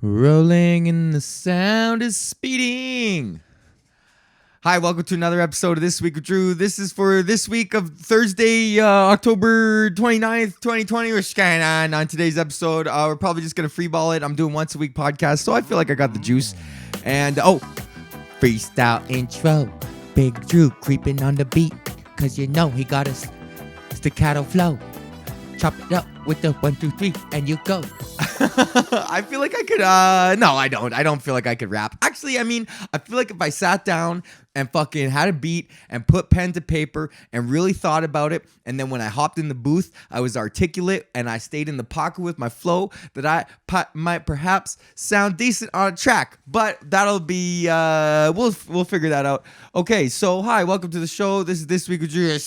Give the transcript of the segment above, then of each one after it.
Rolling and the sound is speeding. Hi, welcome to another episode of This Week with Drew. This is for this week of Thursday, October 29th, 2020. We're scanning on today's episode. We're probably just going to freeball it. I'm doing once a week podcast, so I feel like I got the juice. And, freestyle intro. Big Drew creeping on the beat, because you know he got a staccato flow. Chop it up with the 1, 2, 3, and you go. I feel like I could, no, I don't. I don't feel like I could rap. Actually, I mean, I feel like if I sat down and fucking had a beat and put pen to paper and really thought about it, and then when I hopped in the booth, I was articulate and I stayed in the pocket with my flow, that I might perhaps sound decent on a track. But that'll be, we'll figure that out. Okay, so hi, welcome to the show. This is This Week with Drew. You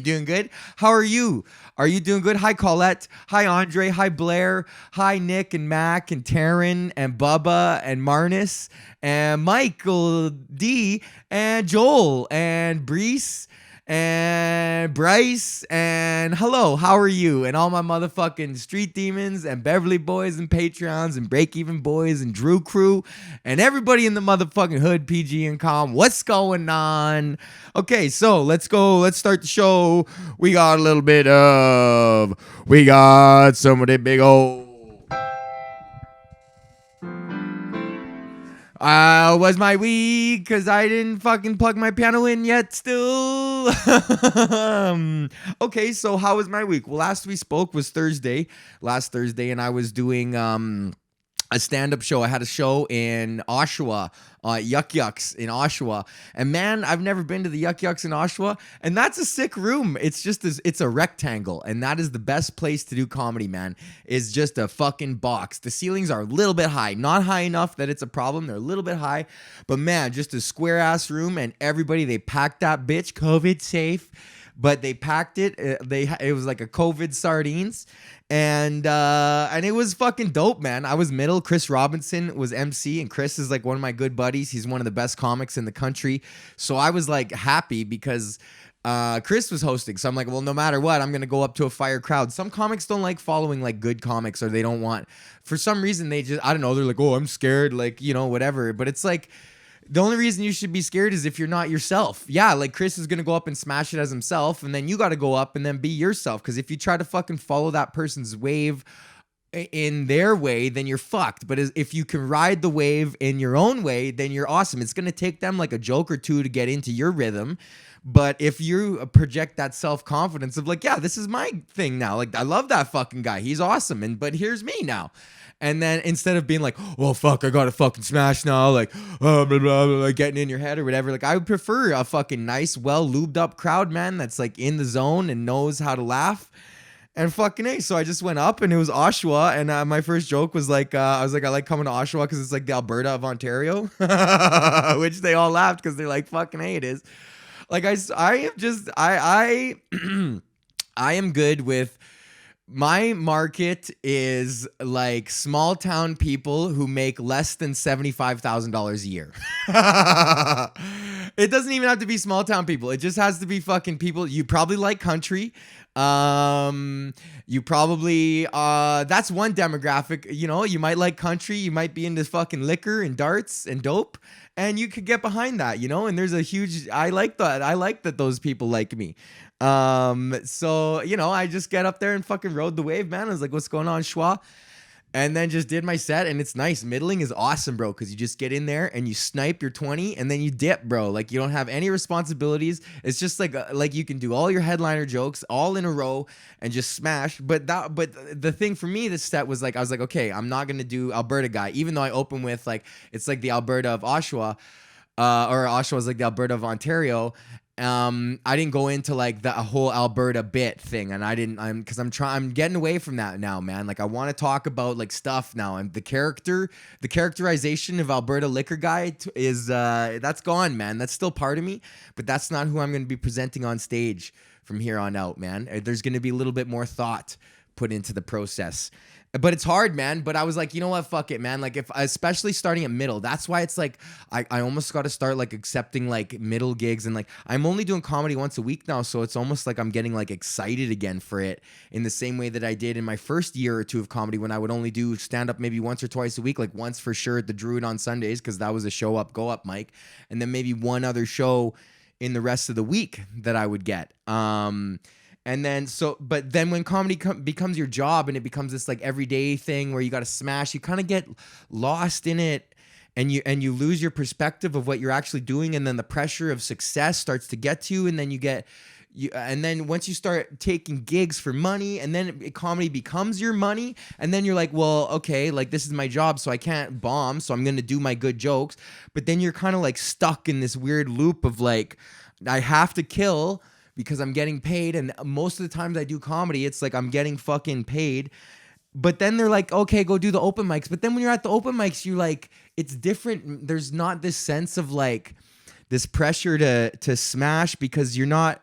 doing good? How are you? Are you doing good? Hi, Colette. Hi, Andre. Hi, Blair. Hi, Nick and Mac and Taryn and Bubba and Marnus and Michael D and Joel and Brees and Bryce and hello, how are you? And all my motherfucking street demons and Beverly boys and Patreons and break even boys and Drew crew and everybody in the motherfucking hood, PG and com. What's going on? Okay, so let's go. Let's start the show. We got some of the big old. Was my week because I didn't fucking plug my piano in yet still. Okay, so how was my week? Well, last we spoke was last Thursday, and I was doing a stand-up show. I had a show in Oshawa, Yuck Yucks in Oshawa. And man, I've never been to the Yuck Yucks in Oshawa. And that's a sick room. It's a rectangle. And that is the best place to do comedy, man. Is just a fucking box. The ceilings are a little bit high. Not high enough that it's a problem. They're a little bit high. But man, just a square-ass room. And everybody, they packed that bitch. COVID safe. But they packed it. It was like a COVID sardines. And it was fucking dope, man. I was middle. Chris Robinson was MC, and Chris is like one of my good buddies. He's one of the best comics in the country. So I was like happy because Chris was hosting. So I'm like, well, no matter what, I'm gonna go up to a fire crowd. Some comics don't like following like good comics, or they don't want, for some reason, they just, I don't know, they're like, oh, I'm scared, like, you know, whatever. But it's like, the only reason you should be scared is if you're not yourself. Yeah, like Chris is going to go up and smash it as himself, and then you got to go up and then be yourself. Because if you try to fucking follow that person's wave in their way, then you're fucked. But if you can ride the wave in your own way, then you're awesome. It's going to take them like a joke or two to get into your rhythm. But if you project that self-confidence of like, yeah, this is my thing now. Like, I love that fucking guy. He's awesome. But here's me now. And then instead of being like, well, fuck, I gotta fucking smash now, like, blah, blah, blah, like getting in your head or whatever. Like, I would prefer a fucking nice, well lubed up crowd, man, that's like in the zone and knows how to laugh. And fucking A. So I just went up and it was Oshawa. And my first joke was like, I was like, I like coming to Oshawa because it's like the Alberta of Ontario, which they all laughed because they're like, fucking A, it is. Like, I am good with. My market is like small town people who make less than $75,000 a year. It doesn't even have to be small town people. It just has to be fucking people. You probably like country. You probably, that's one demographic, you know, you might like country. You might be into fucking liquor and darts and dope. And you could get behind that, you know, and there's a huge, I like that. I like that those people like me. So, you know, I just get up there and fucking rode the wave, man. I was like, what's going on, Schwa? And then just did my set, and it's nice. Middling is awesome, bro, because you just get in there and you snipe your 20 and then you dip, bro. Like, you don't have any responsibilities. It's just like you can do all your headliner jokes all in a row and just smash. But the thing for me, this set was like, I was like, okay, I'm not gonna do Alberta guy, even though I open with like, it's like the Alberta of Oshawa, or Oshawa is like the Alberta of Ontario. I didn't go into like the whole Alberta bit thing, and I'm getting away from that now, man. Like, I want to talk about like stuff now, and the characterization of Alberta liquor guy is that's gone, man. That's still part of me, but that's not who I'm going to be presenting on stage from here on out, man. There's going to be a little bit more thought put into the process. But it's hard, man. But I was like, you know what? Fuck it, man. Like, if especially starting at middle, that's why it's like I almost got to start like accepting like middle gigs, and like I'm only doing comedy once a week now, so it's almost like I'm getting like excited again for it in the same way that I did in my first year or two of comedy when I would only do stand up maybe once or twice a week, like once for sure at the Druid on Sundays because that was a show up, go up mic, and then maybe one other show in the rest of the week that I would get. And then but then when comedy becomes your job and it becomes this like everyday thing where you got to smash, you kind of get lost in it, and you lose your perspective of what you're actually doing, and then the pressure of success starts to get to you, and then and then once you start taking gigs for money, and then comedy becomes your money, and then you're like, well, okay, like this is my job, so I can't bomb, so I'm gonna do my good jokes, but then you're kind of like stuck in this weird loop of like, I have to kill because I'm getting paid, and most of the times I do comedy, it's like I'm getting fucking paid. But then they're like, okay, go do the open mics. But then when you're at the open mics, you're like, it's different. There's not this sense of like this pressure to smash because there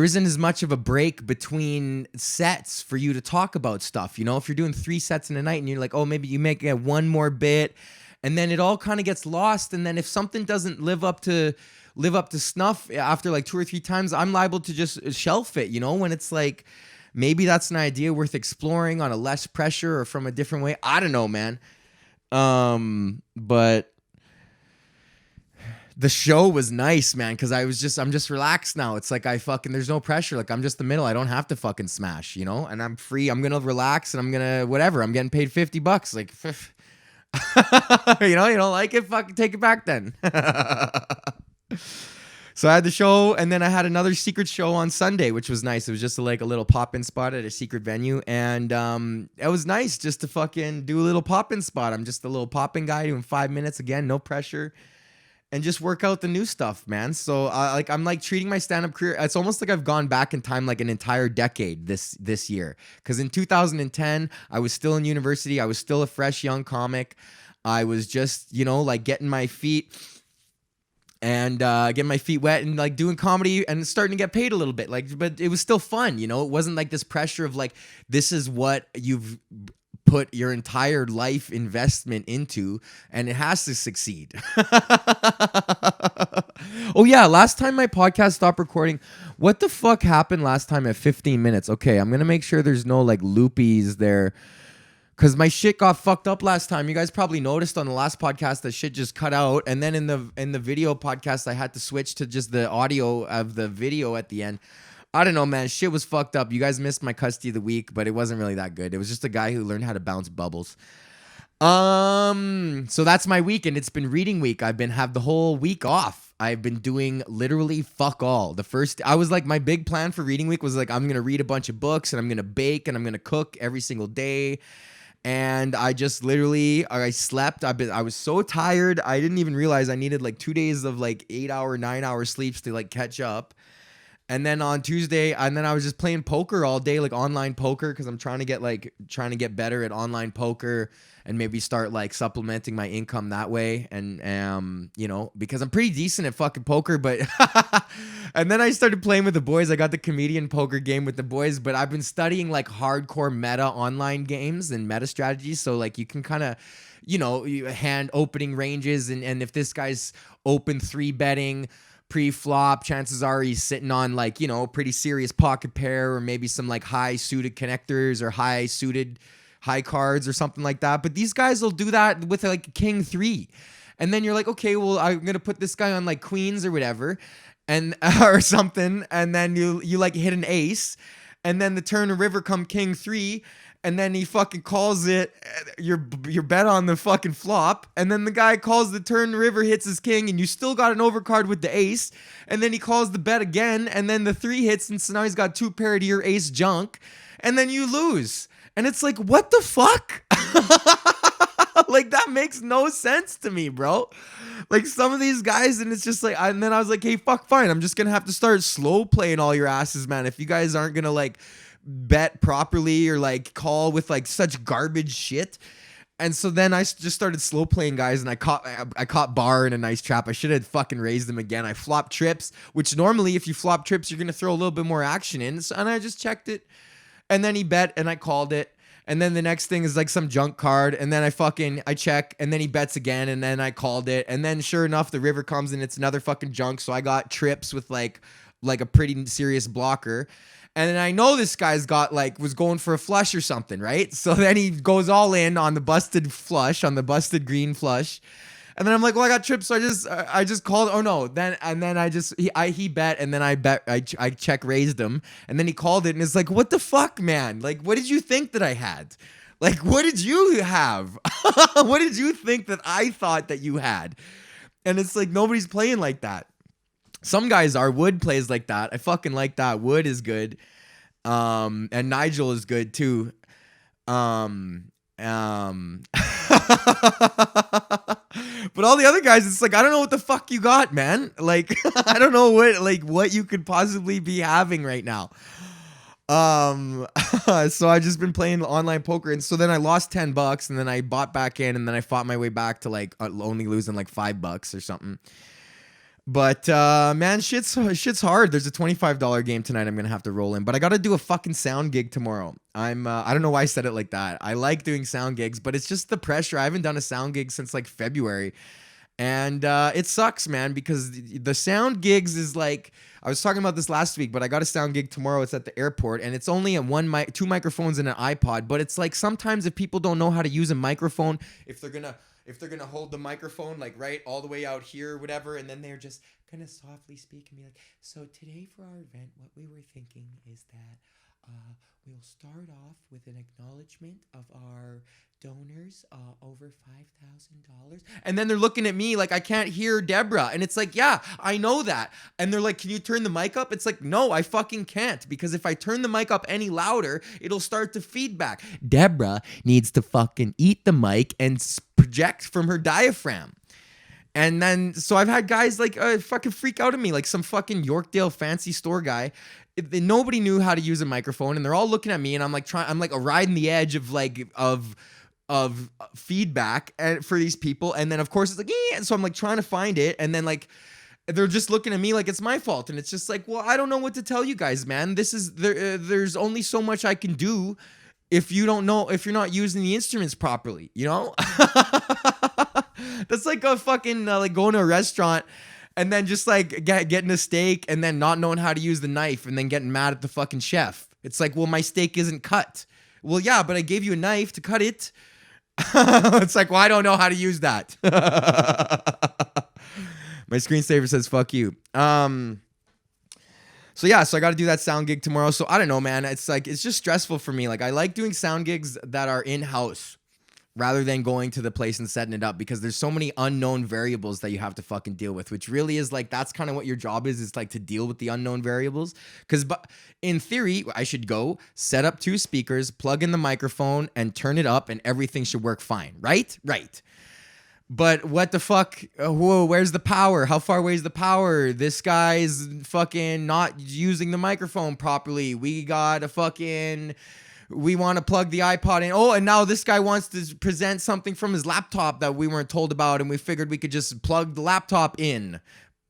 isn't as much of a break between sets for you to talk about stuff. You know, if you're doing 3 sets in a night and you're like, oh, maybe you make one more bit, and then it all kind of gets lost. And then if something doesn't live up to snuff after like 2 or 3 times, I'm liable to just shelf it, you know, when it's like, maybe that's an idea worth exploring on a less pressure or from a different way. I don't know, man. But the show was nice, man, because I'm just relaxed now. It's like there's no pressure. Like I'm just the middle. I don't have to fucking smash, you know, and I'm free. I'm going to relax and I'm going to whatever. I'm getting paid $50. Like, you know, you don't like it? Fucking take it back then. So I had the show, and then I had another secret show on Sunday, which was nice. It was just like a little pop-in spot at a secret venue, and it was nice just to fucking do a little pop-in spot. I'm just a little pop-in guy doing 5 minutes, again, no pressure, and just work out the new stuff, man. So I'm like treating my stand-up career. It's almost like I've gone back in time like an entire decade this year, because in 2010 I was still in university. I was still a fresh young comic. I was just, you know, like getting my feet wet and like doing comedy and starting to get paid a little bit, like, but it was still fun, you know. It wasn't like this pressure of like, this is what you've put your entire life investment into and it has to succeed. Oh yeah, last time my podcast stopped recording, what the fuck happened last time at 15 minutes? Okay, I'm gonna make sure there's no like loopies there, because my shit got fucked up last time. You guys probably noticed on the last podcast that shit just cut out. And then in the video podcast, I had to switch to just the audio of the video at the end. I don't know, man. Shit was fucked up. You guys missed my custody of the week, but it wasn't really that good. It was just a guy who learned how to bounce bubbles. So that's my week, and it's been reading week. Have the whole week off. I've been doing literally fuck all. I was like, my big plan for reading week was like, I'm going to read a bunch of books and I'm going to bake and I'm going to cook every single day. And I just literally, I slept. I was so tired. I didn't even realize I needed like 2 days of like 8-hour, 9-hour sleeps to like catch up. And then on Tuesday, and then I was just playing poker all day, like online poker, because I'm trying to get better at online poker and maybe start like supplementing my income that way. And you know, because I'm pretty decent at fucking poker, but and then I started playing with the boys. I got the comedian poker game with the boys, but I've been studying like hardcore meta online games and meta strategies. So like you can kind of, you know, hand opening ranges, and if this guy's open 3 betting pre-flop, chances are he's sitting on like, you know, pretty serious pocket pair or maybe some like high suited connectors or high suited high cards or something like that. But these guys will do that with like king 3. And then you're like, okay, well, I'm going to put this guy on like queens or whatever and or something. And then you like hit an ace, and then the turn of river come king 3. And then he fucking calls it your bet on the fucking flop. And then the guy calls the turn river, hits his king, and you still got an overcard with the ace. And then he calls the bet again, and then the 3 hits, and so now he's got 2 pair to your ace junk. And then you lose. And it's like, what the fuck? Like, that makes no sense to me, bro. Like, some of these guys, and it's just like, and then I was like, hey, fuck, fine. I'm just going to have to start slow playing all your asses, man. If you guys aren't going to, like, bet properly or like call with like such garbage shit. And so then I just started slow playing guys, and I caught Barr in a nice trap. I should have fucking raised him again. I flopped trips, which normally if you flop trips, you're going to throw a little bit more action in. So, and I just checked it, and then he bet and I called it. And then the next thing is like some junk card. And then I check, and then he bets again. And then I called it. And then sure enough, the river comes and it's another fucking junk. So I got trips with like a pretty serious blocker. And then I know this guy's was going for a flush or something, right? So then he goes all in on the busted flush, on the busted green flush. And then I'm like, well, I got trips, so I just called. Oh no, then he bet, and then I check raised him, and then he called it, and it's like, what the fuck, man? Like, what did you think that I had? Like, what did you have? What did you think that I thought that you had? And it's like nobody's playing like that. Some guys are. Wood plays like that. I fucking like that. Wood is good, and Nigel is good too. But all the other guys, it's like, I don't know what the fuck you got, man. Like, I don't know what you could possibly be having right now. So I've just been playing online poker, and so then I lost $10, and then I bought back in, and then I fought my way back to like only losing like $5 or something. But man, shit's hard. There's a $25 game tonight I'm gonna have to roll in, but I gotta do a fucking sound gig tomorrow. I don't know why I said it like that. I like doing sound gigs, but it's just the pressure. I haven't done a sound gig since like February, and it sucks, man, because the sound gigs is like, I was talking about this last week, but I got a sound gig tomorrow. It's at the airport, and it's only a two microphones and an iPod. But it's like sometimes if people don't know how to use a microphone, if they're gonna hold the microphone like right all the way out here or whatever, and then they're just kind of softly speak and be like, so today for our event, what we were thinking is that we'll start off with an acknowledgement of our donors over $5,000. And then they're looking at me like I can't hear Deborah. And it's like, yeah, I know that. And they're like, can you turn the mic up? It's like, no, I fucking can't, because if I turn the mic up any louder, it'll start to feedback. Deborah needs to fucking eat the mic and project from her diaphragm. And then, so I've had guys like fucking freak out at me, like some fucking Yorkdale fancy store guy. Nobody knew how to use a microphone, and they're all looking at me, and I'm like riding the edge of feedback for these people. And then of course it's like, yeah. So I'm like trying to find it, and then like they're just looking at me like it's my fault, and it's just like, well, I don't know what to tell you guys, man. This is there's only so much I can do if you're not using the instruments properly, you know? That's like a fucking like going to a restaurant and then just like getting a steak and then not knowing how to use the knife and then getting mad at the fucking chef. It's like, well, my steak isn't cut. Well, yeah, but I gave you a knife to cut it. It's like, well, I don't know how to use that. My screensaver says, fuck you. So yeah, so I got to do that sound gig tomorrow. So I don't know, man. It's like, it's just stressful for me. Like I like doing sound gigs that are in-house rather than going to the place and setting it up, because there's so many unknown variables that you have to fucking deal with, which really is like, that's kind of what your job is like, to deal with the unknown variables. Because in theory, I should go set up 2 speakers, plug in the microphone and turn it up, and everything should work fine. Right? Right. But what the fuck? Whoa, where's the power? How far away is the power? This guy's fucking not using the microphone properly. We want to plug the iPod in. Oh, and now this guy wants to present something from his laptop that we weren't told about, and we figured we could just plug the laptop in.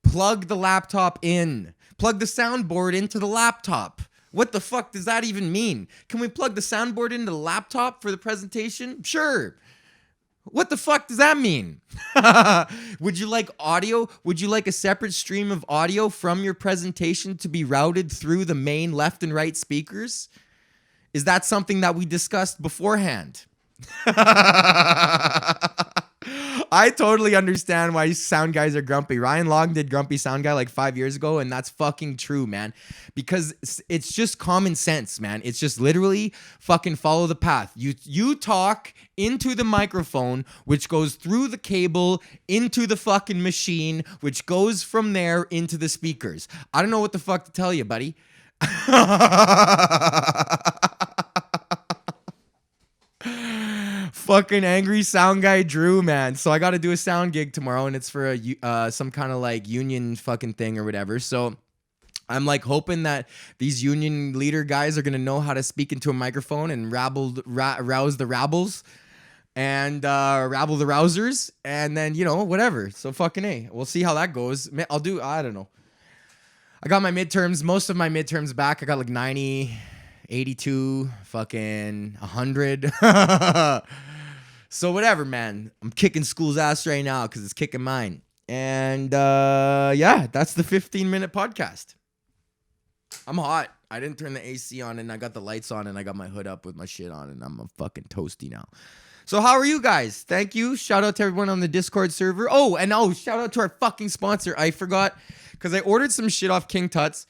Plug the laptop in. Plug the soundboard into the laptop. What the fuck does that even mean? Can we plug the soundboard into the laptop for the presentation? Sure. What the fuck does that mean? Would you like audio? Would you like a separate stream of audio from your presentation to be routed through the main left and right speakers? Is that something that we discussed beforehand? I totally understand why sound guys are grumpy. Ryan Long did Grumpy Sound Guy like 5 years ago, and that's fucking true, man. Because it's just common sense, man. It's just literally fucking follow the path. You talk into the microphone, which goes through the cable into the fucking machine, which goes from there into the speakers. I don't know what the fuck to tell you, buddy. Fucking angry sound guy Drew, man. So I got to do a sound gig tomorrow, and it's for some kind of like union fucking thing or whatever. So I'm like hoping that these union leader guys are gonna know how to speak into a microphone and rouse the rabbles and rabble the rousers, and then, you know, whatever. So fucking A. We'll see how that goes. I don't know. I got my midterms, most of my midterms back. I got like 90 82, fucking 100. So whatever, man. I'm kicking school's ass right now because it's kicking mine. And yeah, that's the 15-minute podcast. I'm hot. I didn't turn the AC on and I got the lights on and I got my hood up with my shit on and I'm a fucking toasty now. So how are you guys? Thank you. Shout out to everyone on the Discord server. Oh, and shout out to our fucking sponsor. I forgot because I ordered some shit off King Tut's.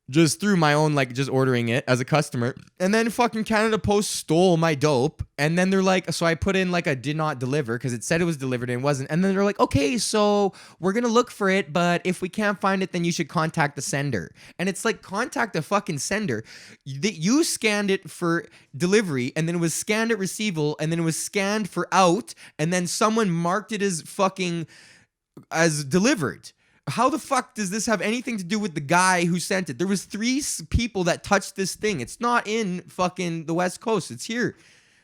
Just through my own, like, just ordering it as a customer. And then fucking Canada Post stole my dope. And then they're like, so I put in, like, a did not deliver because it said it was delivered and it wasn't. And then they're like, okay, so we're going to look for it. But if we can't find it, then you should contact the sender. And it's like, contact the fucking sender. You scanned it for delivery. And then it was scanned at receival. And then it was scanned for out. And then someone marked it as fucking as delivered. How the fuck does this have anything to do with the guy who sent it? There was 3 people that touched this thing. It's not in fucking the West Coast. It's here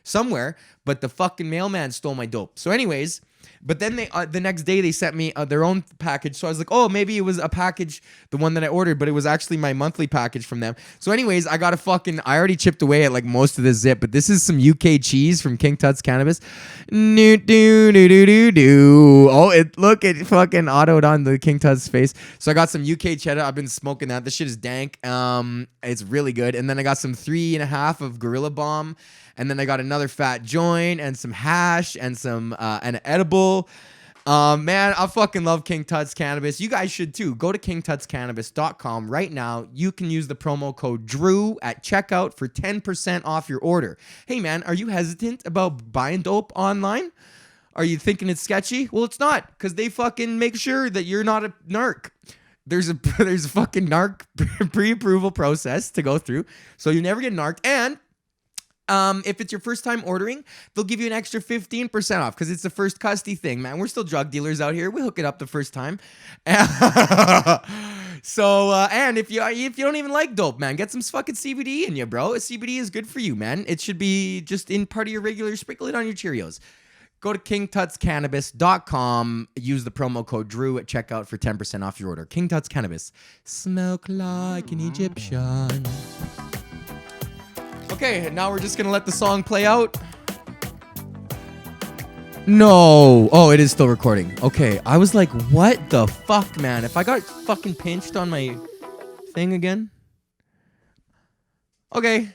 somewhere, but the fucking mailman stole my dope. So anyways, but then they the next day they sent me their own package. So I was like, oh, maybe it was a package, the one that I ordered, but it was actually my monthly package from them. So anyways, I already chipped away at like most of the zip, but this is some UK cheese from King Tut's Cannabis. Oh, it fucking autoed on the King Tut's face. So I got some UK cheddar. I've been smoking that. This shit is dank. It's really good. And then I got some 3.5 of Gorilla Bomb. And then I got another fat joint and some hash and some an edible. Man, I fucking love King Tut's Cannabis. You guys should too. Go to kingtutscannabis.com right now. You can use the promo code DREW at checkout for 10% off your order. Hey man, are you hesitant about buying dope online? Are you thinking it's sketchy? Well, it's not, because they fucking make sure that you're not a narc. There's a fucking narc pre-approval process to go through, so you never get narked. And if it's your first time ordering, they'll give you an extra 15% off because it's the first custody thing, man. We're still drug dealers out here. We hook it up the first time. So, and if you don't even like dope, man, get some fucking CBD in you, bro. CBD is good for you, man. It should be just in part of your regular, sprinkle it on your Cheerios. Go to kingtutscannabis.com. Use the promo code DREW at checkout for 10% off your order. King Tut's Cannabis. Smoke like an Egyptian. Okay, now we're just going to let the song play out. No. Oh, it is still recording. Okay, I was like, what the fuck, man? If I got fucking pinched on my thing again? Okay.